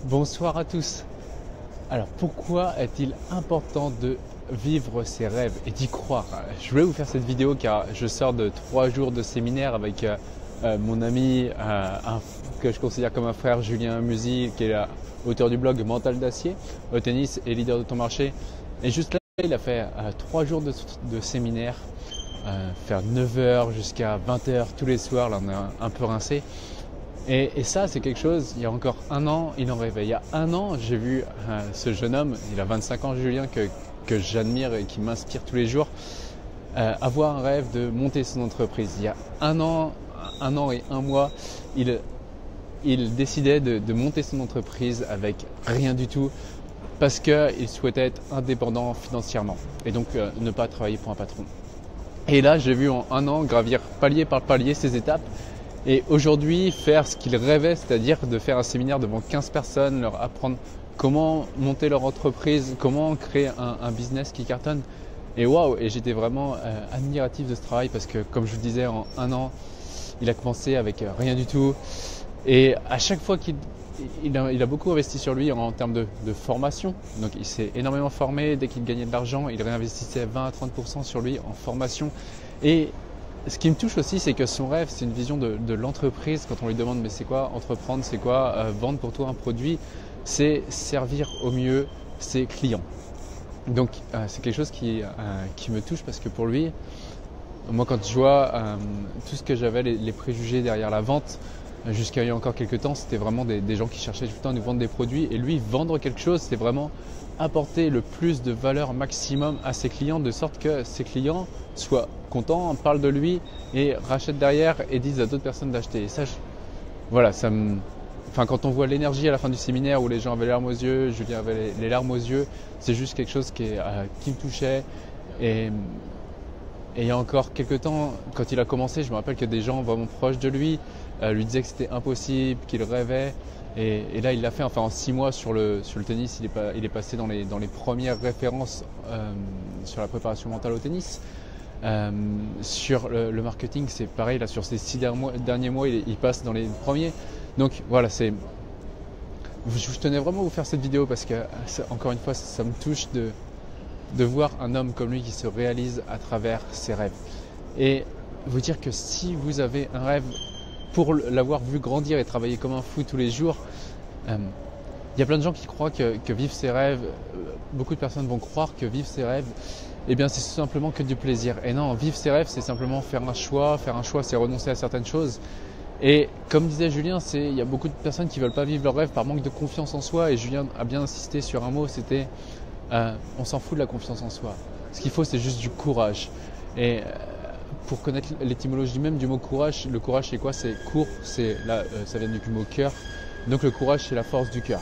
Bonsoir à tous. Alors pourquoi est-il important de vivre ses rêves et d'y croire? Je voulais vous faire cette vidéo car je sors de 3 jours de séminaire avec mon ami que je considère comme un frère, Julien Musi, qui est auteur du blog Mental d'Acier au tennis et leader de ton marché. Et juste là, il a fait 3 jours de séminaire, faire 9 h jusqu'à 20 h tous les soirs. Là on est un peu rincé. Et ça, c'est quelque chose, il y a encore un an, il en rêvait. Il y a un an, j'ai vu ce jeune homme, il a 25 ans, Julien, que j'admire et qui m'inspire tous les jours, avoir un rêve de monter son entreprise. Il y a un an et un mois, il décidait de monter son entreprise avec rien du tout parce qu'il souhaitait être indépendant financièrement et donc ne pas travailler pour un patron. Et là, j'ai vu en un an gravir palier par palier ces étapes. Et aujourd'hui, faire ce qu'ils rêvaient, c'est-à-dire de faire un séminaire devant 15 personnes, leur apprendre comment monter leur entreprise, comment créer un business qui cartonne. Et waouh, et j'étais vraiment admiratif de ce travail parce que, comme je vous disais, en un an, il a commencé avec rien du tout. Et à chaque fois qu'il a beaucoup investi sur lui en termes de formation. Donc il s'est énormément formé. Dès qu'il gagnait de l'argent, il réinvestissait 20 à 30% sur lui en formation. Et ce qui me touche aussi, c'est que son rêve, c'est une vision de l'entreprise. Quand on lui demande mais c'est quoi entreprendre, c'est quoi vendre pour toi un produit, c'est servir au mieux ses clients. Donc c'est quelque chose qui me touche parce que pour lui, moi quand je vois tout ce que j'avais, les préjugés derrière la vente, jusqu'à il y a encore quelques temps, c'était vraiment des gens qui cherchaient tout le temps à nous vendre des produits. Et lui, vendre quelque chose, c'est vraiment apporter le plus de valeur maximum à ses clients, de sorte que ses clients soient contents, parlent de lui et rachètent derrière et disent à d'autres personnes d'acheter. Et ça, quand on voit l'énergie à la fin du séminaire où les gens avaient les larmes aux yeux, Julien avait les larmes aux yeux, c'est juste quelque chose qui me touchait. Et il y a encore quelques temps, quand il a commencé, je me rappelle que des gens vraiment proches de lui lui disaient que c'était impossible, qu'il rêvait. Et là, il l'a fait. Enfin, en 6 mois sur le tennis, il est passé dans les premières références sur la préparation mentale au tennis. Sur le marketing, c'est pareil. Là, sur ces 6 derniers mois, il passe dans les premiers. Donc voilà, je tenais vraiment à vous faire cette vidéo parce que, encore une fois, ça me touche de voir un homme comme lui qui se réalise à travers ses rêves. Et vous dire que si vous avez un rêve, pour l'avoir vu grandir et travailler comme un fou tous les jours, il y a plein de gens qui croient que vivre ses rêves, beaucoup de personnes vont croire que vivre ses rêves, eh bien c'est tout simplement que du plaisir. Et non, vivre ses rêves, c'est simplement faire un choix. Faire un choix, c'est renoncer à certaines choses. Et comme disait Julien, il y a beaucoup de personnes qui ne veulent pas vivre leurs rêves par manque de confiance en soi. Et Julien a bien insisté sur un mot, c'était on s'en fout de la confiance en soi. Ce qu'il faut, c'est juste du courage. Et pour connaître l'étymologie même du mot courage, le courage c'est quoi? C'est court, ça vient du mot cœur. Donc le courage, c'est la force du cœur.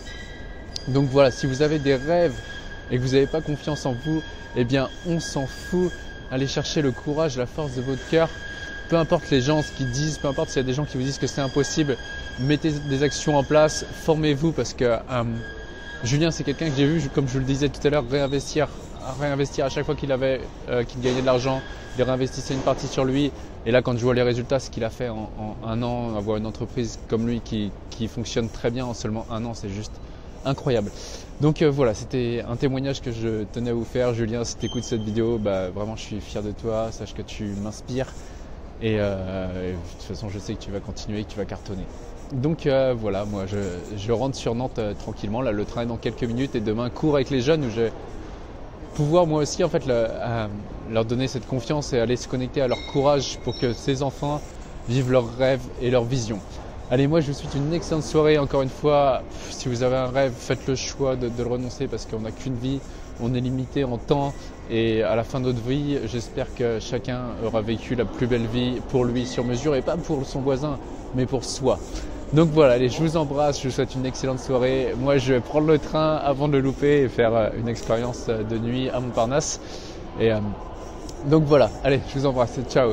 Donc voilà, si vous avez des rêves et que vous n'avez pas confiance en vous, eh bien on s'en fout. Allez chercher le courage, la force de votre cœur. Peu importe les gens, ce qu'ils disent, peu importe s'il y a des gens qui vous disent que c'est impossible, mettez des actions en place, formez-vous parce que Julien, c'est quelqu'un que j'ai vu, comme je vous le disais tout à l'heure, réinvestir à chaque fois qu'il gagnait de l'argent, il réinvestissait une partie sur lui. Et là, quand je vois les résultats, ce qu'il a fait en un an, avoir une entreprise comme lui qui fonctionne très bien en seulement un an, c'est juste incroyable. Donc voilà, c'était un témoignage que je tenais à vous faire. Julien, si tu écoutes cette vidéo, vraiment je suis fier de toi, sache que tu m'inspires. Et de toute façon, je sais que tu vas continuer, que tu vas cartonner. Donc voilà, moi je rentre sur Nantes tranquillement. Là, le train est dans quelques minutes et demain, cours avec les jeunes où je vais pouvoir moi aussi en fait leur donner cette confiance et aller se connecter à leur courage pour que ces enfants vivent leurs rêves et leurs visions. Allez, moi je vous souhaite une excellente soirée. Encore une fois, si vous avez un rêve, faites le choix de le renoncer parce qu'on n'a qu'une vie, on est limité en temps et à la fin de notre vie, j'espère que chacun aura vécu la plus belle vie pour lui sur mesure et pas pour son voisin, mais pour soi. Donc voilà, allez, je vous embrasse, je vous souhaite une excellente soirée. Moi, je vais prendre le train avant de le louper et faire une expérience de nuit à Montparnasse. Et donc voilà, allez, je vous embrasse, ciao.